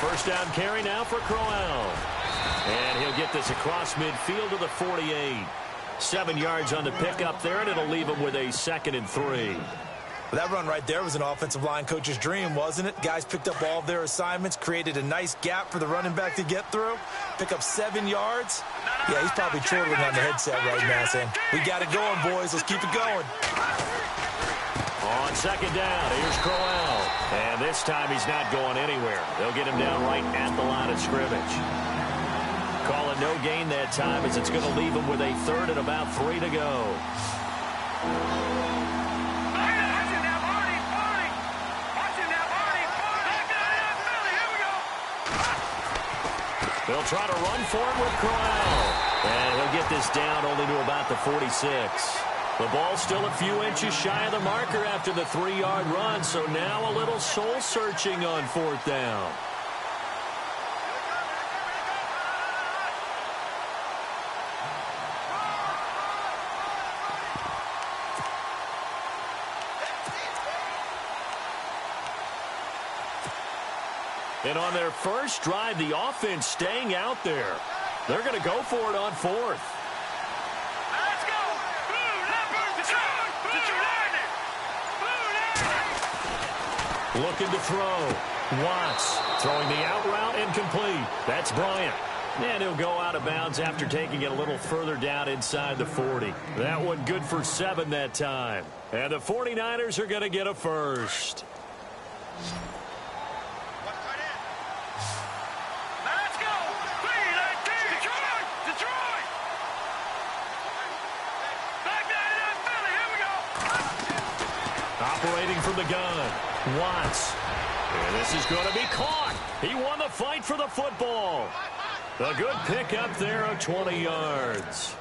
first down carry now for Crowell. And he'll get this across midfield to the 48. 7 yards on the pickup there, and it'll leave him with a 2nd and 3. That run right there was an offensive line coach's dream, wasn't it? Guys picked up all of their assignments, created a nice gap for the running back to get through, pick up 7 yards. Yeah, he's probably chortling on the headset right now saying, we got it going, boys. Let's keep it going. On 2nd down, here's Crowell. And this time he's not going anywhere. They'll get him down right at the line of scrimmage. Calling no gain that time as it's going to leave him with a 3rd and about 3 to go. They'll try to run for it with Crowell. And he'll get this down only to about the 46. The ball's still a few inches shy of the marker after the 3-yard run, so now a little soul-searching on 4th down. And on their first drive, the offense staying out there. They're going to go for it on 4th. Let's go! Looking to throw. Watts throwing the out route incomplete. That's Bryant. And he'll go out of bounds after taking it a little further down inside the 40. That one good for 7 that time. And the 49ers are going to get a first. Operating from the gun, Watts. And this is going to be caught. He won the fight for the football. A good pickup there of 20 yards.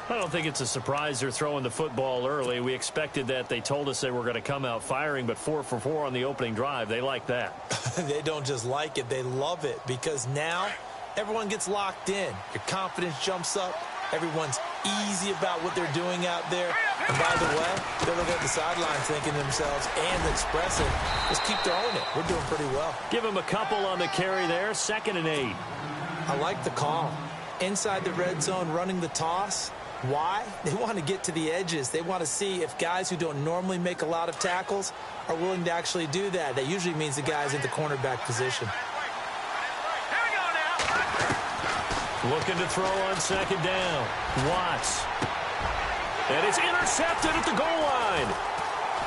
I don't think it's a surprise they're throwing the football early. We expected that. They told us they were going to come out firing, but 4 for 4 on the opening drive. They like that. They don't just like it, they love it, because now everyone gets locked in. Your confidence jumps up. Everyone's easy about what they're doing out there. And by the way, they're looking at the sidelines thinking to themselves and expressing, just keep throwing it. We're doing pretty well. Give him a couple on the carry there. 2nd and 8. I like the call. Inside the red zone, running the toss. Why? They want to get to the edges. They want to see if guys who don't normally make a lot of tackles are willing to actually do that. That usually means the guys in the cornerback position. Looking to throw on 2nd down. Watts. And it's intercepted at the goal line.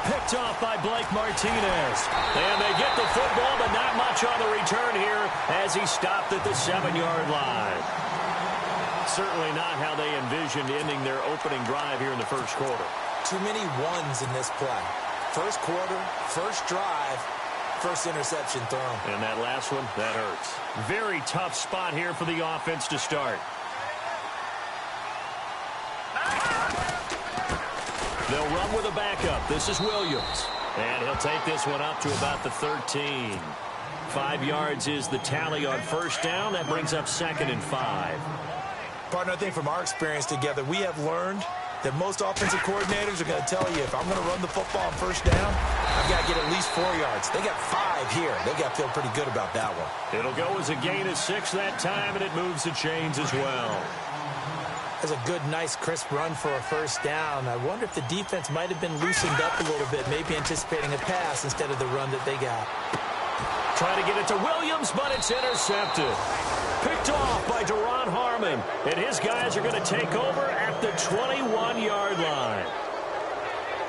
Picked off by Blake Martinez. And they get the football, but not much on the return here as he stopped at the 7-yard line. Certainly not how they envisioned ending their opening drive here in the first quarter. Too many ones in this play. First quarter, first drive, first interception thrown. And that last one, that hurts. Very tough spot here for the offense to start. They'll run with a backup. This is Williams. And he'll take this one up to about the 13. 5 yards is the tally on first down. That brings up 2nd and 5. Partner, I think from our experience together, we have learned that most offensive coordinators are going to tell you, if I'm going to run the football on first down, I've got to get at least 4 yards. They got 5 here. They got to feel pretty good about that one. It'll go as a gain of 6 that time, and it moves the chains as well. That's a good, nice, crisp run for a first down. I wonder if the defense might have been loosened up a little bit, maybe anticipating a pass instead of the run that they got. Try to get it to Williams, but it's intercepted. Picked off by Deron Harmon, and his guys are going to take over at the 21-yard line.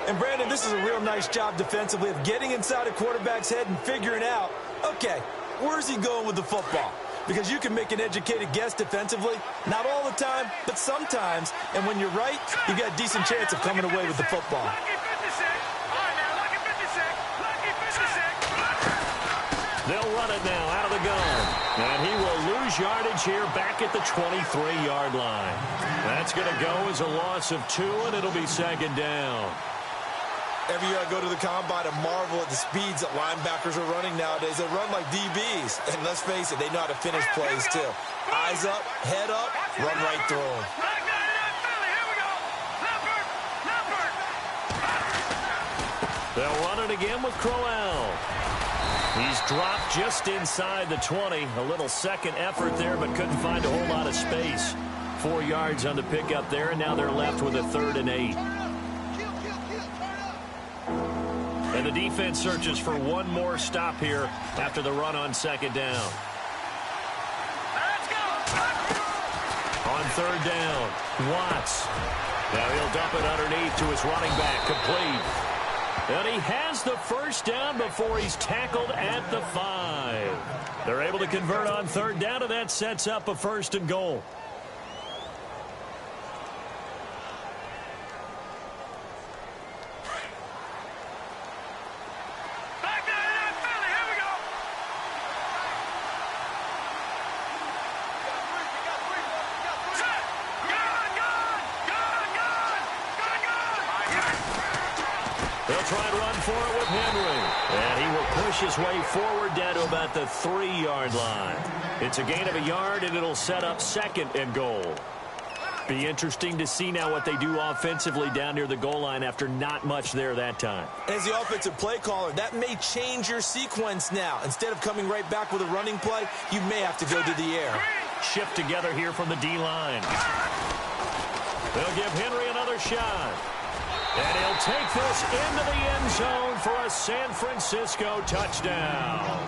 And, Brandon, this is a real nice job defensively of getting inside a quarterback's head and figuring out, okay, where's he going with the football? Because you can make an educated guess defensively, not all the time, but sometimes. And when you're right, you got a decent chance of coming away with the football. They'll run it now out of the gun. And he will lose yardage here back at the 23-yard line. That's going to go as a loss of 2, and it'll be 2nd down. Every year I go to the combine and marvel at the speeds that linebackers are running nowadays. They run like DBs. And let's face it, they know how to finish plays too. Eyes up, head up, run right through them. They'll run it again with Crowell. He's dropped just inside the 20. A little second effort there, but couldn't find a whole lot of space. 4 yards on the pickup there, and now they're left with a 3rd and 8. And the defense searches for one more stop here after the run on 2nd down. Let's go. On 3rd down, Watts. Now he'll dump it underneath to his running back, complete. And he has the 1st down before he's tackled at the 5. They're able to convert on 3rd down, and that sets up a 1st and goal. Back there in that Philly. Here we go. Set. Good. They'll try and run for it with Henry. And he will push his way forward down to about the 3-yard line. It's a gain of a yard, and it'll set up 2nd and goal. Be interesting to see now what they do offensively down near the goal line after not much there that time. As the offensive play caller, that may change your sequence now. Instead of coming right back with a running play, you may have to go to the air. Shift together here from the D-line. They'll give Henry another shot. And he'll take this into the end zone for a San Francisco touchdown.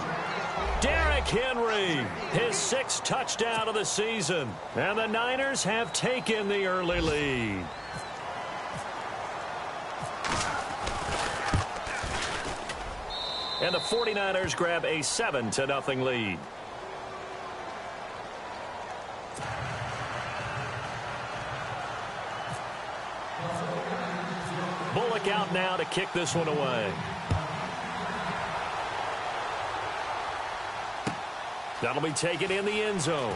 Derrick Henry, his 6th touchdown of the season. And the Niners have taken the early lead. And the 49ers grab a 7-0 lead. Bullock out now to kick this one away. That'll be taken in the end zone.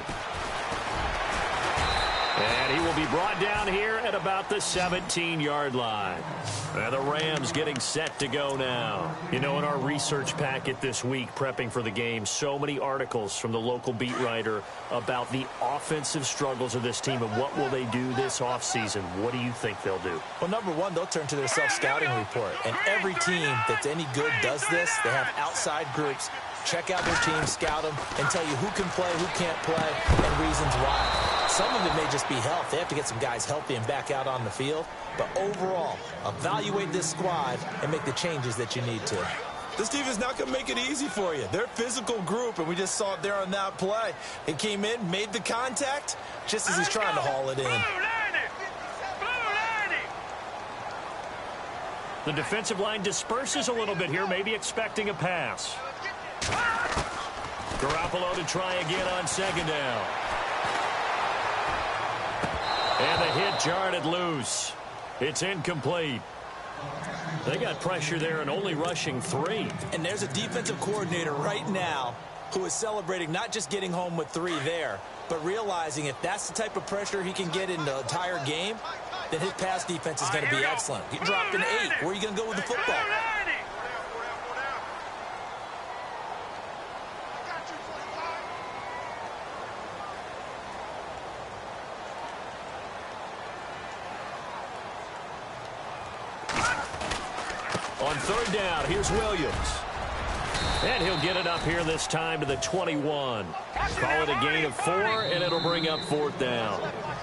And he will be brought down here at about the 17-yard line. And the Rams getting set to go now. You know, in our research packet this week, prepping for the game, so many articles from the local beat writer about the offensive struggles of this team and what will they do this offseason. What do you think they'll do? Well, number one, they'll turn to their self-scouting report. And every team that's any good does this. They have outside groups. Check out their team, scout them, and tell you who can play, who can't play, and reasons why. Some of it may just be health. They have to get some guys healthy and back out on the field. But overall, evaluate this squad and make the changes that you need to. This team is not going to make it easy for you. They're a physical group, and we just saw it there on that play. They came in, made the contact, just as he's trying to haul it in. The defensive line disperses a little bit here, maybe expecting a pass. Garoppolo to try again on 2nd down. And the hit jarred it loose. It's incomplete. They got pressure there and only rushing 3. And there's a defensive coordinator right now who is celebrating not just getting home with 3 there, but realizing if that's the type of pressure he can get in the entire game, then his pass defense is going to be excellent. He dropped an 8. Where are you going to go with the football? On 3rd down, here's Williams. And he'll get it up here this time to the 21. Call it a gain of 4, and it'll bring up 4th down.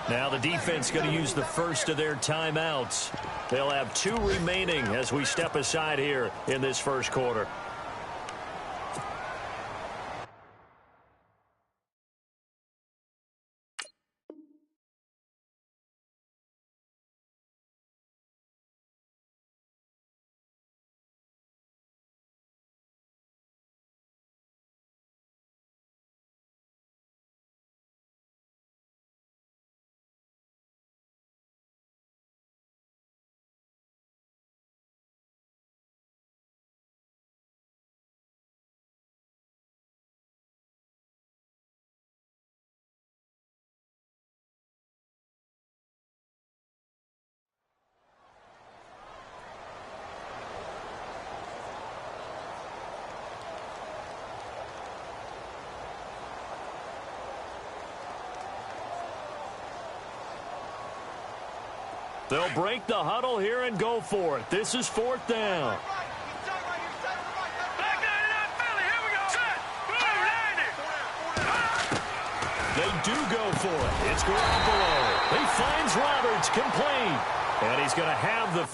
Now the defense going to use the first of their timeouts. They'll have 2 remaining as we step aside here in this first quarter. They'll break the huddle here and go for it. This is 4th down. Back there in that Philly. Here do go for it. It's Garoppolo. He finds Roberts, complete. And he's going to have the...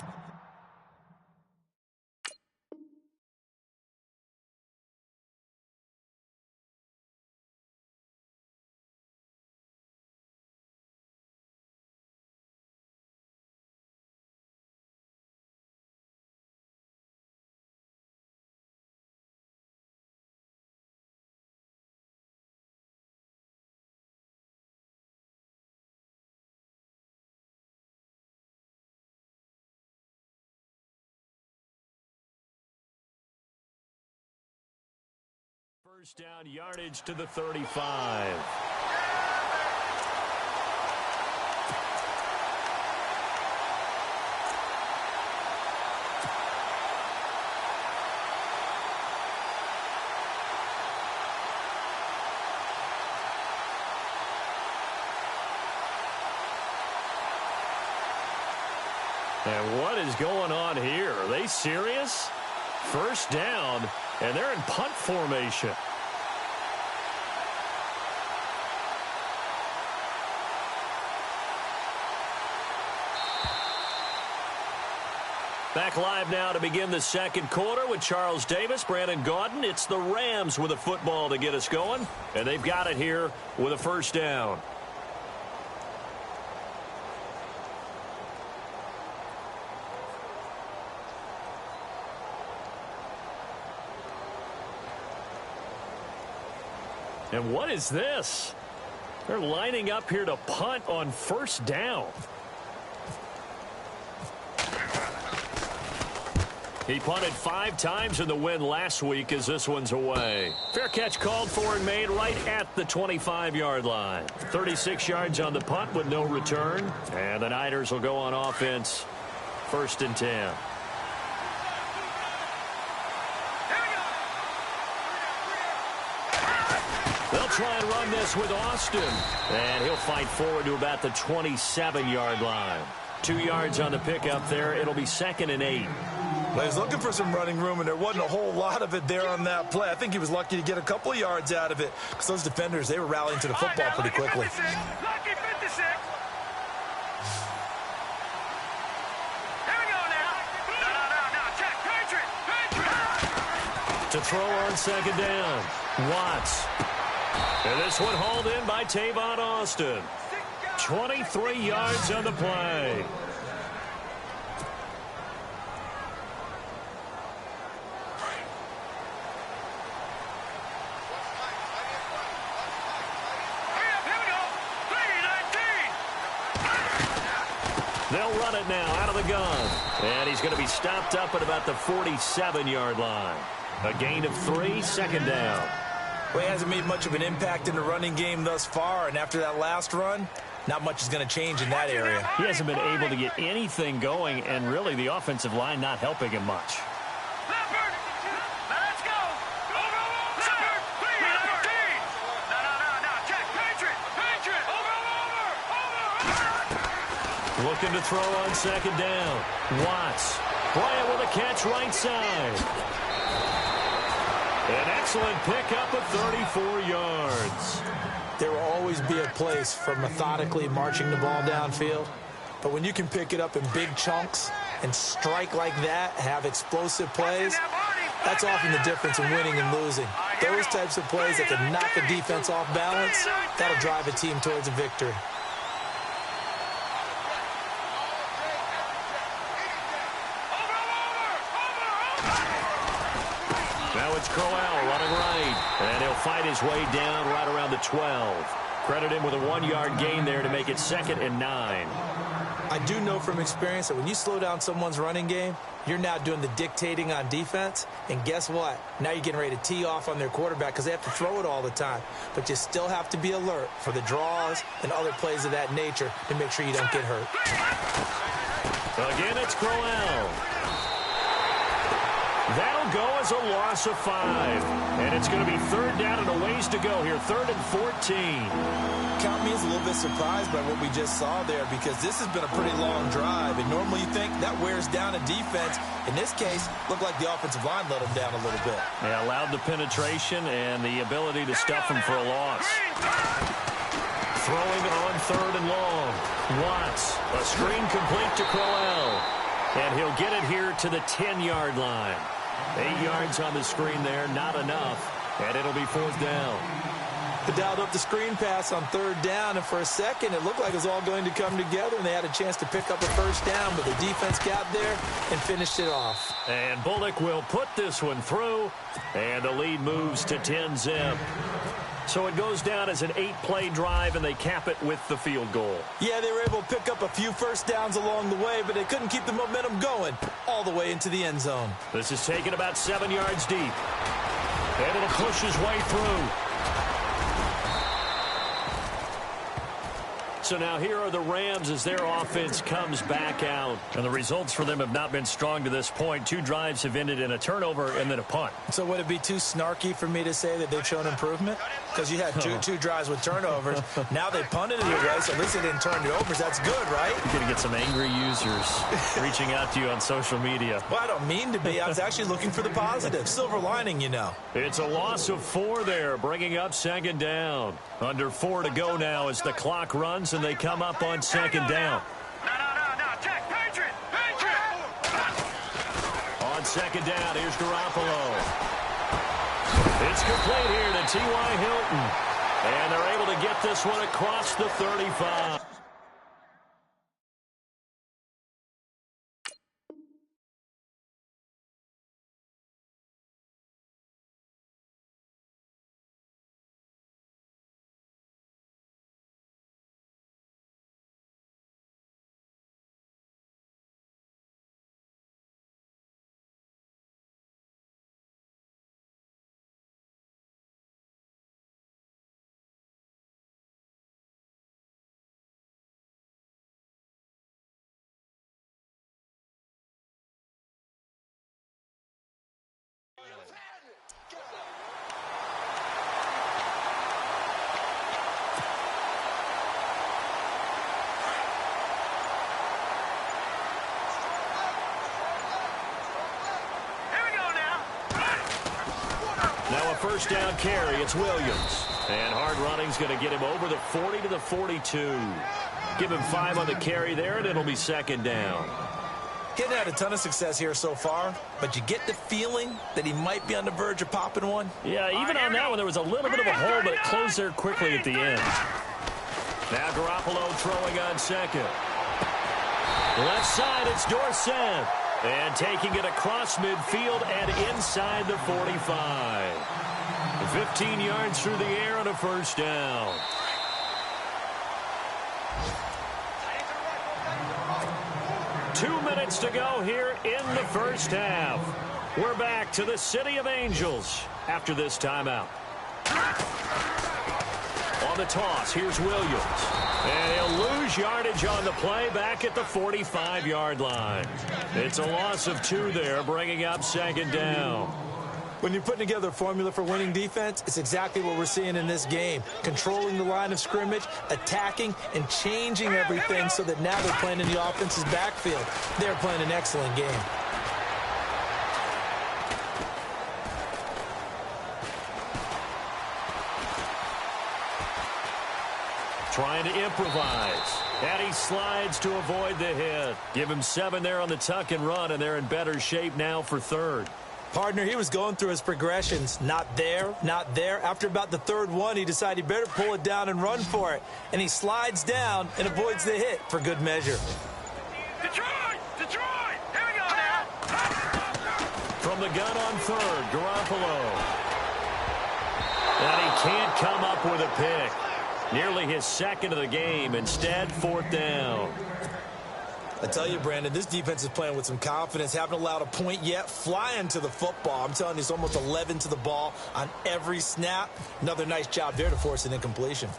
First down yardage to the 35. And what is going on here? Are they serious? First down, and they're in punt formation. Back live now to begin the second quarter with Charles Davis, Brandon Gaudin. It's the Rams with a football to get us going, and they've got it here with a first down. And what is this? They're lining up here to punt on first down. He punted 5 times in the win last week as this one's away. Fair catch called for and made right at the 25-yard line. 36 yards on the punt with no return. And the Niners will go on offense. First and 10. They'll try and run this with Austin. And he'll fight forward to about the 27-yard line. 2 yards on the pickup there. It'll be 2nd and 8. Well, he was looking for some running room, and there wasn't a whole lot of it there on that play. I think he was lucky to get a couple of yards out of it because those defenders, they were rallying to the football pretty quickly. Lucky 56. Here we go now. No. Check. Patriot. To throw on second down. Watts. And this one hauled in by Tavon Austin. 23 yards on the play. They'll run it now out of the gun. And he's going to be stopped up at about the 47-yard line. A gain of 3, second down. Well, he hasn't made much of an impact in the running game thus far, and after that last run, not much is going to change in that area. He hasn't been able to get anything going, and really the offensive line not helping him much. Leopard. Let's go. Leopard. 313. No. Check. Patriot. Over. Looking to throw on second down. Watts. Bryant with a catch right side. An excellent pickup of 34 yards. There will always be a place for methodically marching the ball downfield. But when you can pick it up in big chunks and strike like that, have explosive plays, that's often the difference in winning and losing. Those types of plays that can knock a defense off balance, that'll drive a team towards a victory. Now it's Crowell running right, and he'll fight his way down right around the 12. Credit him with a 1-yard gain there to make it 2nd and 9. I do know from experience that when you slow down someone's running game, you're now doing the dictating on defense, and guess what? Now you're getting ready to tee off on their quarterback because they have to throw it all the time. But you still have to be alert for the draws and other plays of that nature to make sure you don't get hurt. Again, it's Crowell. That'll go as a loss of 5. And it's going to be 3rd down and a ways to go here. 3rd and 14. Count me as a little bit surprised by what we just saw there because this has been a pretty long drive. And normally you think that wears down a defense. In this case, looked like the offensive line let them down a little bit. They allowed the penetration and the ability to stuff them for a loss. Throwing on 3rd and long. Watts. A screen complete to Crowell. And he'll get it here to the 10-yard line. 8 yards on the screen there, not enough. And it'll be 4th down. They dialed up the screen pass on 3rd down, and for a second it looked like it was all going to come together, and they had a chance to pick up a 1st down, but the defense got there and finished it off. And Bullock will put this one through, and the lead moves to 10-zip. So it goes down as an 8-play drive, and they cap it with the field goal. Yeah, they were able to pick up a few 1st downs along the way, but they couldn't keep the momentum going all the way into the end zone. This is taken about 7 yards deep. And it'll push his way through. So now here are the Rams as their offense comes back out. And the results for them have not been strong to this point. 2 drives have ended in a turnover and then a punt. So would it be too snarky for me to say that they've shown improvement? Because you had two drives with turnovers. Now they punted it away, so at least they didn't turn it over. That's good, right? You're going to get some angry users reaching out to you on social media. Well, I don't mean to be. I was actually looking for the positive. Silver lining, you know. It's a loss of 4 there, bringing up 2nd down. Under 4 to go now as the clock runs and they come up on 2nd down. No. Check. Patriot. On 2nd down, here's Garoppolo. It's complete here to T.Y. Hilton. And they're able to get this one across the 35. Now a 1st down carry. It's Williams. And hard running's going to get him over the 40 to the 42. Give him 5 on the carry there, and it'll be 2nd down. He hasn't had a ton of success here so far, but you get the feeling that he might be on the verge of popping one. Yeah, even on that one, there was a little bit of a hole, but it closed there quickly at the end. Now Garoppolo throwing on 2nd. Left side, it's Dorsett. And taking it across midfield and inside the 45. 15 yards through the air on a 1st down. Two minutes to go here in the 1st half. We're back to the City of Angels after this timeout. On the toss, here's Williams. And he'll lose yardage on the play back at the 45-yard line. It's a loss of 2 there, bringing up 2nd down. When you're putting together a formula for winning defense, it's exactly what we're seeing in this game. Controlling the line of scrimmage, attacking, and changing everything so that now they're playing in the offense's backfield. They're playing an excellent game. Trying to improvise. And he slides to avoid the hit. Give him 7 there on the tuck and run, and they're in better shape now for 3rd. Partner, he was going through his progressions. Not there, not there. After about the 3rd one, he decided he better pull it down and run for it. And he slides down and avoids the hit for good measure. Detroit! Here we go now! From the gun on 3rd, Garoppolo. And he can't come up with a pick. Nearly his 2nd of the game. Instead, 4th down. I tell you, Brandon, this defense is playing with some confidence. Haven't allowed a point yet. Flying to the football. I'm telling you, it's almost 11 to the ball on every snap. Another nice job there to force an incompletion.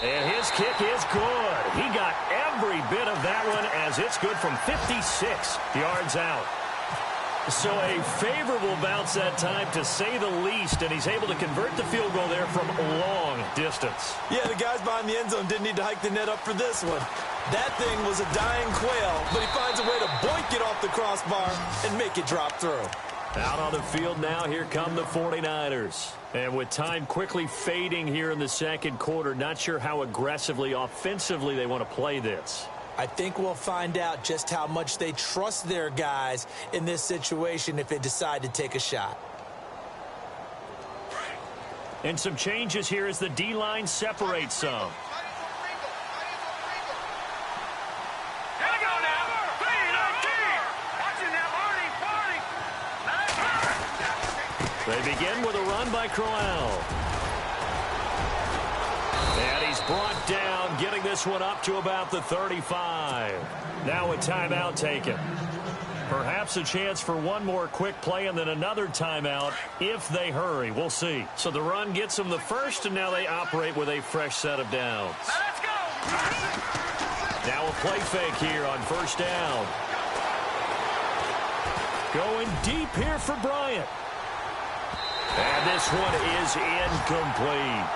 And his kick is good. He got every bit of that one as it's good from 56 yards out. So a favorable bounce that time, to say the least, and he's able to convert the field goal there from long distance. Yeah, the guys behind the end zone didn't need to hike the net up for this one. That thing was a dying quail, but he finds a way to boink it off the crossbar and make it drop through. Out on the field now, here come the 49ers. And with time quickly fading here in the second quarter, not sure how aggressively, offensively they want to play this. I think we'll find out just how much they trust their guys in this situation if they decide to take a shot. And some changes here as the D-line separates some. They begin with a run by Crowell. And he's brought down, getting this one up to about the 35. Now a timeout taken. Perhaps a chance for one more quick play and then another timeout if they hurry. We'll see. So the run gets them the first, and now they operate with a fresh set of downs. Let's go! Now a play fake here on first down. Going deep here for Bryant. And this one is incomplete.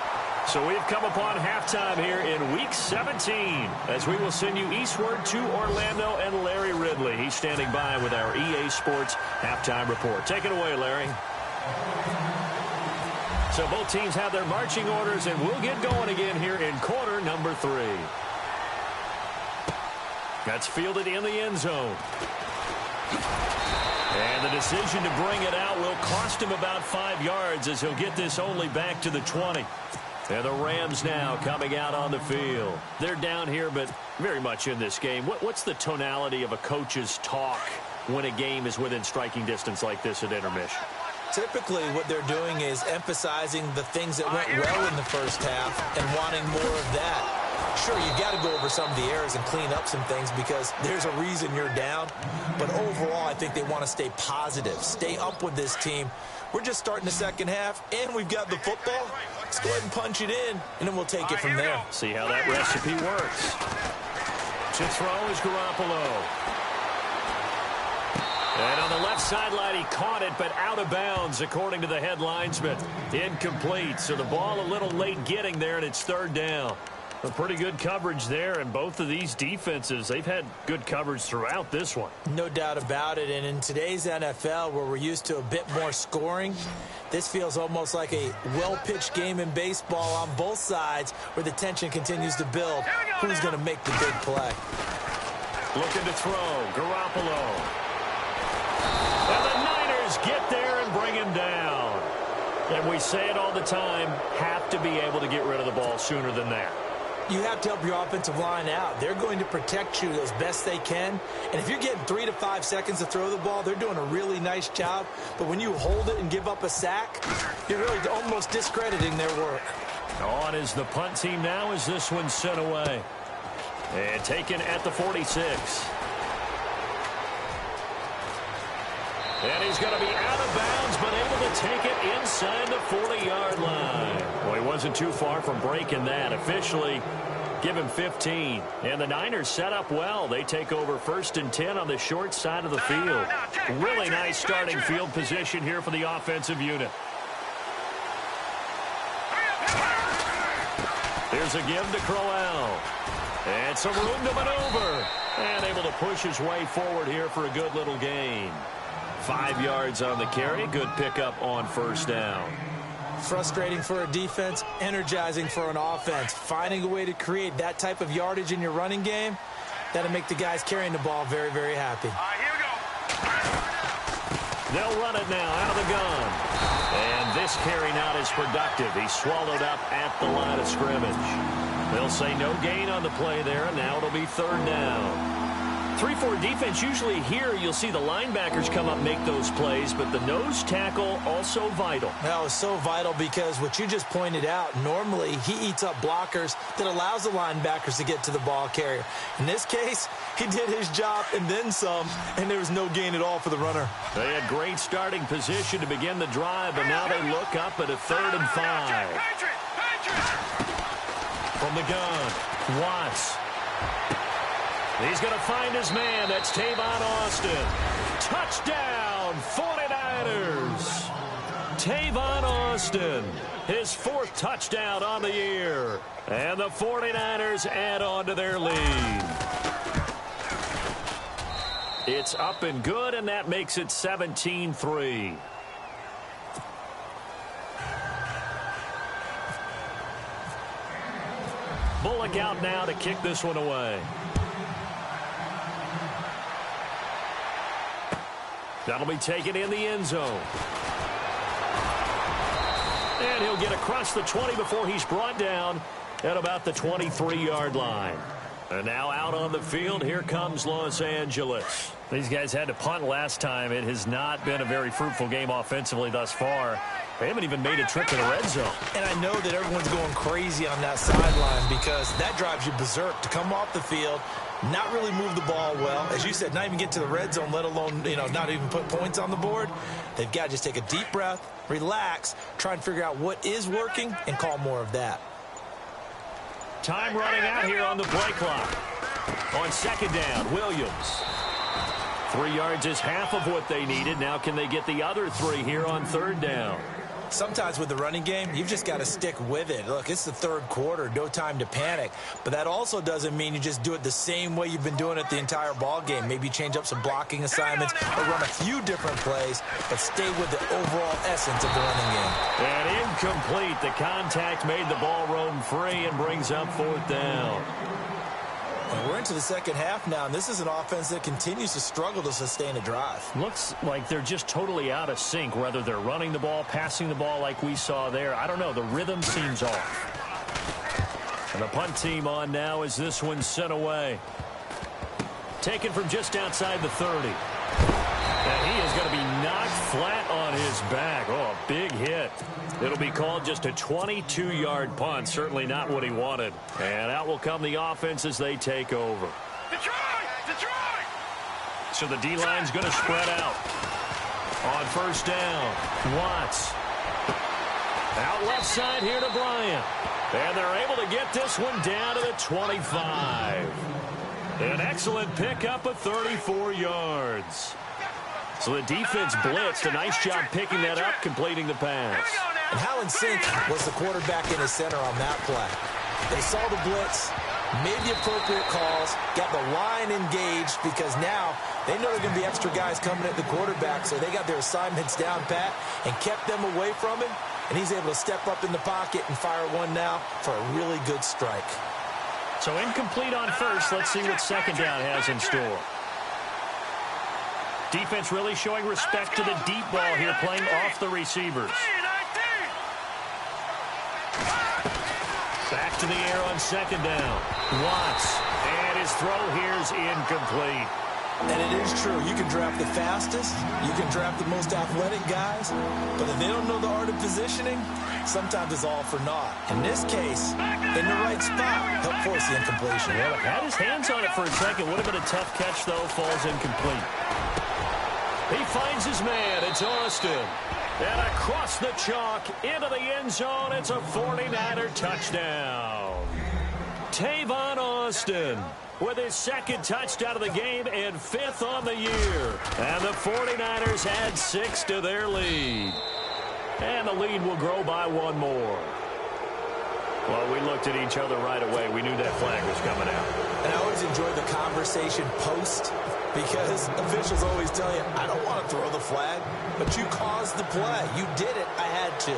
So we've come upon halftime here in Week 17 as we will send you eastward to Orlando and Larry Ridley. He's standing by with our EA Sports halftime report. Take it away, Larry. So both teams have their marching orders, and we'll get going again here in quarter number 3. That's fielded in the end zone. And the decision to bring it out will cost him about 5 yards as he'll get this only back to the 20. And the Rams now coming out on the field. They're down here, but very much in this game. What's the tonality of a coach's talk when a game is within striking distance like this at intermission? Typically, what they're doing is emphasizing the things that went well in the first half and wanting more of that. Sure, you got to go over some of the errors and clean up some things because there's a reason you're down. But overall, I think they want to stay positive, stay up with this team. We're just starting the second half, and we've got the football. Let's go ahead and punch it in, and then we'll take it from there. See how that recipe works. To throw is Garoppolo. And on the left sideline, he caught it, but out of bounds, according to the head linesman. Incomplete, so the ball a little late getting there, and it's third down. A pretty good coverage there, and both of these defenses, they've had good coverage throughout this one. No doubt about it, and in today's NFL, where we're used to a bit more scoring, this feels almost like a well-pitched game in baseball on both sides where the tension continues to build. Who's going to make the big play? Looking to throw, Garoppolo. And the Niners get there and bring him down. And we say it all the time, have to be able to get rid of the ball sooner than that. You have to help your offensive line out. They're going to protect you as best they can. And if you're getting 3 to 5 seconds to throw the ball, they're doing a really nice job. But when you hold it and give up a sack, you're really almost discrediting their work. On is the punt team now as this one's sent away. And taken at the 46. And he's going to be out of bounds, but able to take it inside the 40-yard line. Well, he wasn't too far from breaking that. Officially, give him 15. And the Niners set up well. They take over 1st and 10 on the short side of the field. Really nice starting field position here for the offensive unit. Here's a give to Crowell. And some room to maneuver. And able to push his way forward here for a good little gain. 5 yards on the carry. Good pickup on first down. Frustrating for a defense, energizing for an offense. Finding a way to create that type of yardage in your running game, that'll make the guys carrying the ball very, very happy. Here we go. They'll run it now out of the gun. And this carry not as productive. He's swallowed up at the line of scrimmage. They'll say no gain on the play there, and now it'll be third down. 3-4 defense, usually here you'll see the linebackers come up, make those plays, but the nose tackle also vital. That was so vital because what you just pointed out, normally he eats up blockers that allows the linebackers to get to the ball carrier. In this case, he did his job and then some, and there was no gain at all for the runner. They had great starting position to begin the drive, but now they look up at a 3rd and 5. From the gun, Watts. He's going to find his man. That's Tavon Austin. Touchdown, 49ers. Tavon Austin, his 4th touchdown on the year. And the 49ers add on to their lead. It's up and good, and that makes it 17-3. Bullock out now to kick this one away. That'll be taken in the end zone. And he'll get across the 20 before he's brought down at about the 23-yard line. And now out on the field, here comes Los Angeles. These guys had to punt last time. It has not been a very fruitful game offensively thus far. They haven't even made a trip to the red zone. And I know that everyone's going crazy on that sideline because that drives you berserk to come off the field, not really move the ball well. As you said, not even get to the red zone, let alone, not even put points on the board. They've got to just take a deep breath, relax, try and figure out what is working, and call more of that. Time running out here on the play clock. On second down, Williams. 3 yards is half of what they needed. Now can they get the other 3 here on third down? Sometimes with the running game, you've just got to stick with it. Look, it's the third quarter, no time to panic. But that also doesn't mean you just do it the same way you've been doing it the entire ball game. Maybe change up some blocking assignments or run a few different plays, but stay with the overall essence of the running game. And incomplete. The contact made the ball roam free and brings up fourth down. And we're into the second half now, and this is an offense that continues to struggle to sustain a drive. Looks like they're just totally out of sync, whether they're running the ball, passing the ball like we saw there. I don't know. The rhythm seems off. And the punt team on now as this one's sent away. Taken from just outside the 30. And he is going to be knocked flat on his back. Oh, a big hit. It'll be called just a 22-yard punt. Certainly not what he wanted. And out will come the offense as they take over. Detroit! So the D-line's going to spread out. On first down, Watts. Out left side here to Bryant. And they're able to get this one down to the 25. An excellent pickup of 34 yards. So the defense blitzed. A nice job picking that up, completing the pass. And how in sync was the quarterback in his center on that play? They saw the blitz, made the appropriate calls, got the line engaged because now they know there are going to be extra guys coming at the quarterback, so they got their assignments down pat and kept them away from him, and he's able to step up in the pocket and fire one now for a really good strike. So incomplete on first. Let's see what second down has in store. Defense really showing respect to the deep ball here, playing off the receivers. Back to the air on second down. Watts. And his throw here is incomplete. And it is true. You can draft the fastest. You can draft the most athletic guys. But if they don't know the art of positioning, sometimes it's all for naught. In this case, in the right spot, helped force the incompletion. Well, had his hands on it for a second. Would have been a tough catch, though. Falls incomplete. He finds his man. It's Austin. And across the chalk into the end zone. It's a 49er touchdown. Tavon Austin with his second touchdown of the game and 5th on the year. And the 49ers add 6 to their lead. And the lead will grow by 1 more. Well, we looked at each other right away. We knew that flag was coming out. And I always enjoy the conversation post because officials always tell you, I don't want to throw the flag, but you caused the play. You did it. I had to.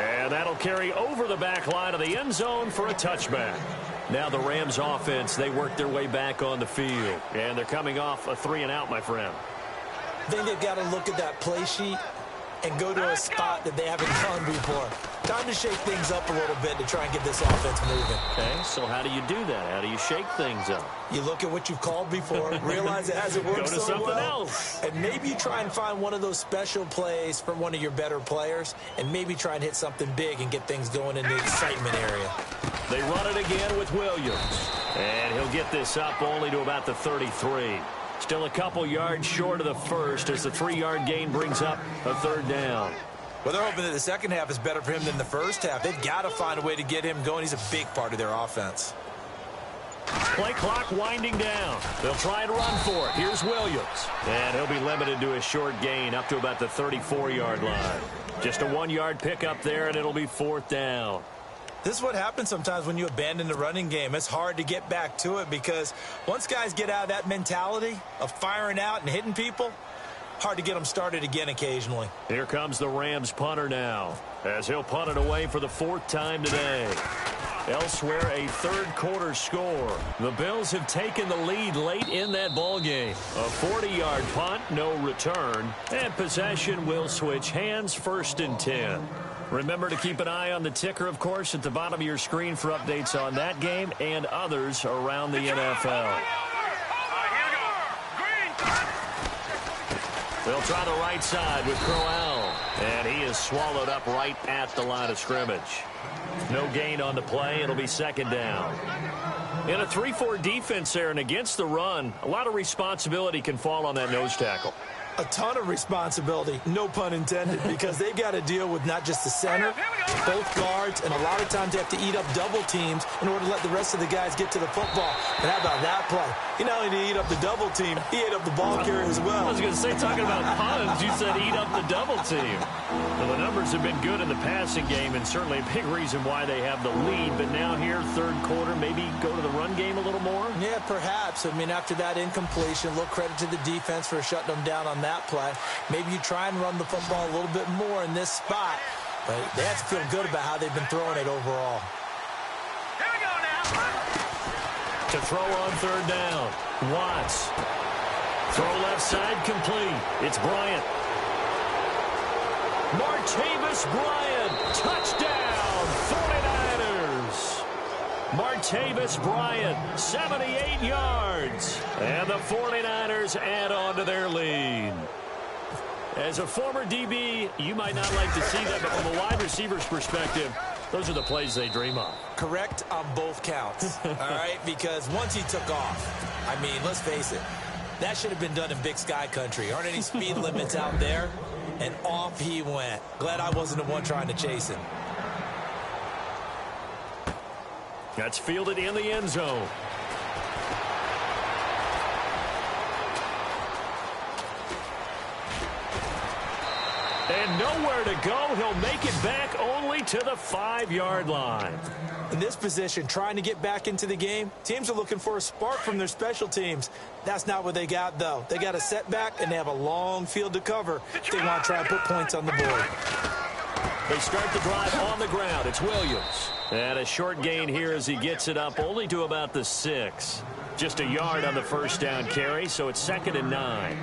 And that'll carry over the back line of the end zone for a touchback. Now the Rams offense, they work their way back on the field. And they're coming off a 3-and-out, my friend. I think they've got to look at that play sheet and go to a spot that they haven't gone before. Time to shake things up a little bit to try and get this offense moving. Okay, so how do you do that? How do you shake things up? You look at what you've called before, realize it hasn't worked Go to so something well, else. and maybe try and find one of those special plays from one of your better players, and maybe try and hit something big and get things going in the excitement area. They run it again with Williams. And he'll get this up only to about the 33. Still a couple yards short of the first as the 3-yard gain brings up a 3rd down. Well, they're hoping that the second half is better for him than the first half. They've got to find a way to get him going. He's a big part of their offense. Play clock winding down. They'll try and run for it. Here's Williams. And he'll be limited to a short gain up to about the 34-yard line. Just a 1-yard pickup there, and it'll be 4th down. This is what happens sometimes when you abandon the running game. It's hard to get back to it because once guys get out of that mentality of firing out and hitting people, hard to get them started again occasionally. Here comes the Rams punter now as he'll punt it away for the 4th time today. Elsewhere, a third-quarter score. The Bills have taken the lead late in that ball game. A 40-yard punt, no return, and possession will switch hands, 1st and 10. Remember to keep an eye on the ticker, of course, at the bottom of your screen for updates on that game and others around the NFL. They'll try the right side with Crowell, and he is swallowed up right at the line of scrimmage. No gain on the play. It'll be 2nd down. In a 3-4 defense there and against the run, a lot of responsibility can fall on that nose tackle. A ton of responsibility, no pun intended, because they've got to deal with not just the center, both guards, and a lot of times they have to eat up double teams in order to let the rest of the guys get to the football. But how about that play? He not only did he eat up the double team, he ate up the ball carrier as well. I was going to say, talking about puns, you said eat up the double team. Well, the numbers have been good in the passing game, and certainly a big reason why they have the lead. But now here, 3rd quarter, maybe go to the run game a little more? Yeah, perhaps. I mean, after that incompletion, a little credit to the defense for shutting them down on that play. Maybe you try and run the football a little bit more in this spot, but they have to feel good about how they've been throwing it overall. Here we go now. To throw on 3rd down, Watts. Throw left side complete. It's Bryant. Martavis Bryant. Touchdown, 49ers. Martavis Bryant, 78 yards. And the 49ers add on to their lead. As a former DB, you might not like to see that, but from a wide receiver's perspective, those are the plays they dream of. Correct on both counts, all right? Because once he took off, I mean, let's face it, that should have been done in Big Sky Country. Aren't any speed limits out there? And off he went. Glad I wasn't the one trying to chase him. That's fielded in the end zone. And nowhere to go. He'll make it back only to the 5-yard line. In this position, trying to get back into the game, teams are looking for a spark from their special teams. That's not what they got, though. They got a setback, and they have a long field to cover if they want to try and put points on the board. They start the drive on the ground. It's Williams. And a short gain here as he gets it up only to about the 6. Just a yard on the 1st down carry, so it's 2nd and 9.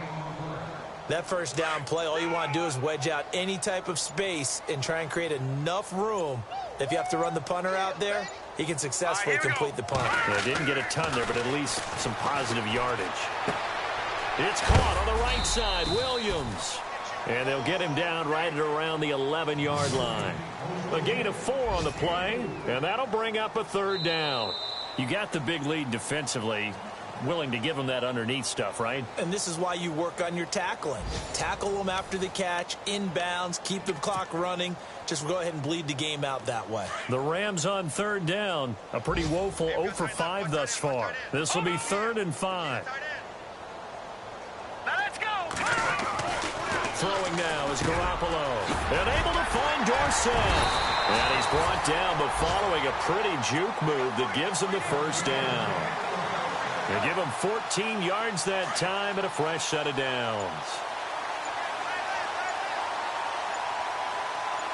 That 1st down play, all you want to do is wedge out any type of space and try and create enough room. If you have to run the punter out there, he can successfully complete the punt. Yeah, didn't get a ton there, but at least some positive yardage. It's caught on the right side, Williams. And they'll get him down right at around the 11-yard line. A gain of 4 on the play, and that'll bring up a 3rd down. You got the big lead defensively. Willing to give them that underneath stuff, right? And this is why you work on your tackling. Tackle them after the catch, inbounds, keep the clock running. Just go ahead and bleed the game out that way. The Rams on 3rd down. A pretty woeful 0 for 5 thus far. This will be 3rd and 5. Now let's go. Throwing now is Garoppolo. And able to find Dorsett. And he's brought down, but following a pretty juke move that gives him the 1st down. They give him 14 yards that time and a fresh set of downs.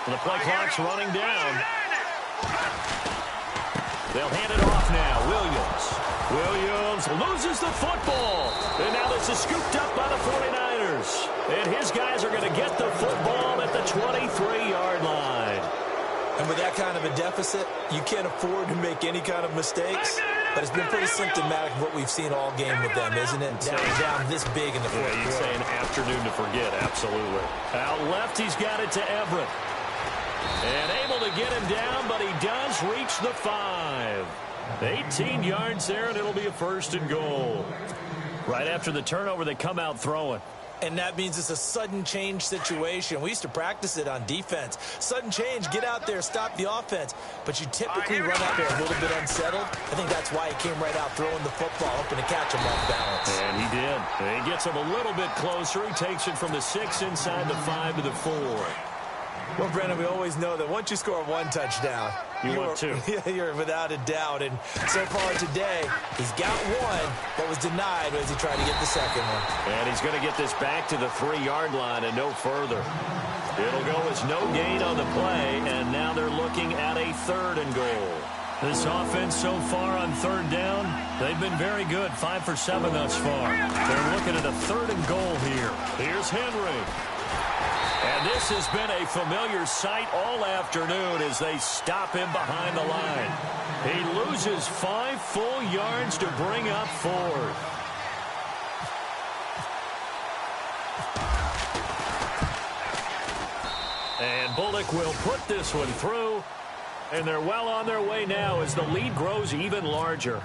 The play clock's running down. They'll hand it off now. Williams loses the football. And now this is scooped up by the 49ers. And his guys are going to get the football at the 23-yard line. And with that kind of a deficit, you can't afford to make any kind of mistakes. But it's been pretty symptomatic of what we've seen all game with them, isn't it? Down this big in the 4th quarter. You say an afternoon to forget, absolutely. Out left, he's got it to Everett. And able to get him down, but he does reach the 5. 18 yards there, and it'll be a 1st and goal. Right after the turnover, they come out throwing. And that means it's a sudden change situation. We used to practice it on defense. Sudden change, get out there, stop the offense. But you typically run out there a little bit unsettled. I think that's why he came right out throwing the football, hoping to catch him off balance. And he did. And he gets him a little bit closer. He takes it from the 6 inside the 5 to the 4. Well, Brendan, we always know that once you score 1 touchdown, You want two. You're without a doubt. And so far today, he's got one, but was denied as he tried to get the second one. And he's going to get this back to the 3-yard line and no further. It'll go as no gain on the play, and now they're looking at a 3rd and goal. This offense so far on 3rd down, they've been very good, 5 for 7 thus far. They're looking at a 3rd and goal here. Here's Henry. And this has been a familiar sight all afternoon as they stop him behind the line. He loses 5 full yards to bring up 4th. And Bullock will put this one through. And they're well on their way now as the lead grows even larger.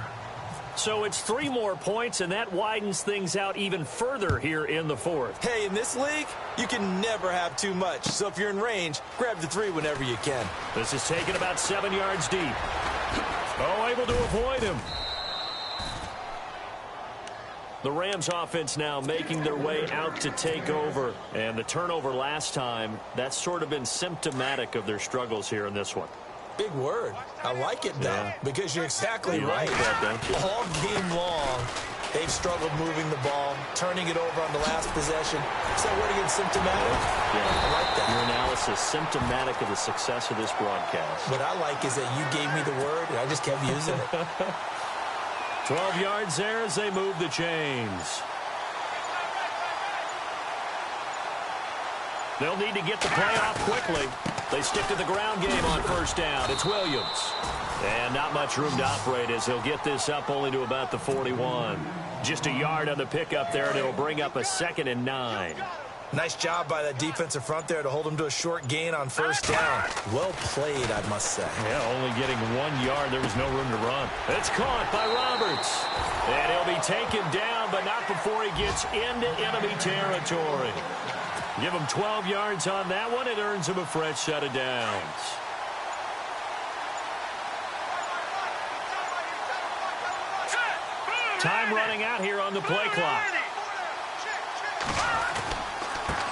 So it's 3 more points, and that widens things out even further here in the 4th. Hey, in this league, you can never have too much. So if you're in range, grab the 3 whenever you can. This is taken about 7 yards deep. Oh, able to avoid him. The Rams offense now making their way out to take over. And the turnover last time, that's sort of been symptomatic of their struggles here in this one. Big word. I like it, though, because you're exactly right. Like that, don't you? All game long, they've struggled moving the ball, turning it over on the last possession. Is that word again, symptomatic? Yeah. I like that. Your analysis, symptomatic of the success of this broadcast. What I like is that you gave me the word, and I just kept using it. 12 yards there as they move the chains. They'll need to get the play off quickly. They stick to the ground game on 1st down. It's Williams. And not much room to operate as he'll get this up only to about the 41. Just a yard on the pickup there, and it'll bring up a 2nd and 9. Nice job by that defensive front there to hold him to a short gain on 1st down. Well played, I must say. Yeah, only getting 1 yard. There was no room to run. It's caught by Roberts. And he'll be taken down, but not before he gets into enemy territory. Give him 12 yards on that one. It earns him a fresh set of downs. Time running out here on the play clock.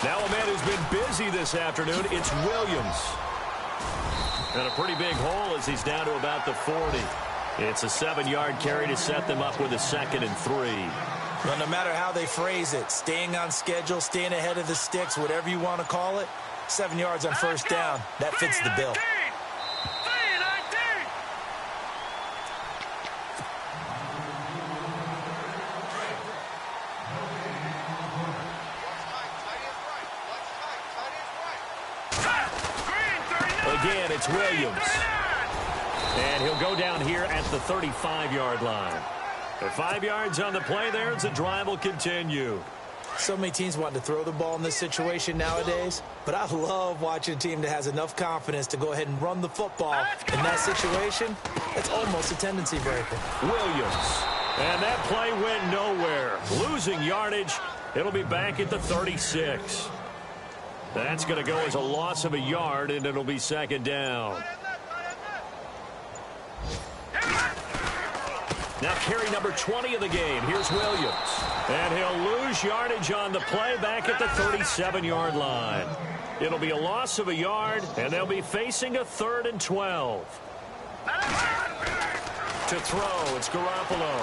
Now a man who's been busy this afternoon, it's Williams. And a pretty big hole as he's down to about the 40. It's a 7-yard carry to set them up with a 2nd and 3. Well, no matter how they phrase it, staying on schedule, staying ahead of the sticks, whatever you want to call it, 7 yards on 1st down, that fits the bill. Again, it's Williams. And he'll go down here at the 35-yard line. The 5 yards on the play there as the drive will continue. So many teams want to throw the ball in this situation nowadays, but I love watching a team that has enough confidence to go ahead and run the football. In that situation, it's almost a tendency breaker. Williams. And that play went nowhere. Losing yardage. It'll be back at the 36. That's going to go as a loss of a yard, and it'll be 2nd down. Now carry number 20 of the game. Here's Williams. And he'll lose yardage on the play back at the 37-yard line. It'll be a loss of a yard, and they'll be facing a 3rd and 12. To throw, it's Garoppolo.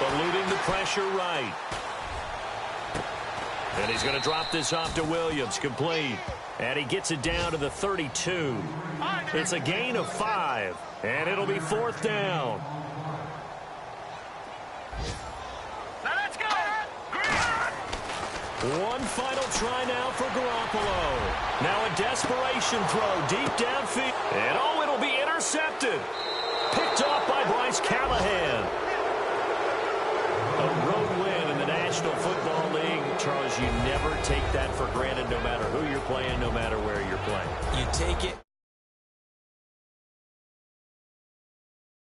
Eluding the pressure right. And he's going to drop this off to Williams, complete. And he gets it down to the 32. It's a gain of 5, and it'll be 4th down. One final try now for Garoppolo. Now a desperation throw deep downfield. And oh, it'll be intercepted. Picked off by Bryce Callahan. A road win in the National Football League. Charles, you never take that for granted no matter who you're playing, no matter where you're playing. You take it.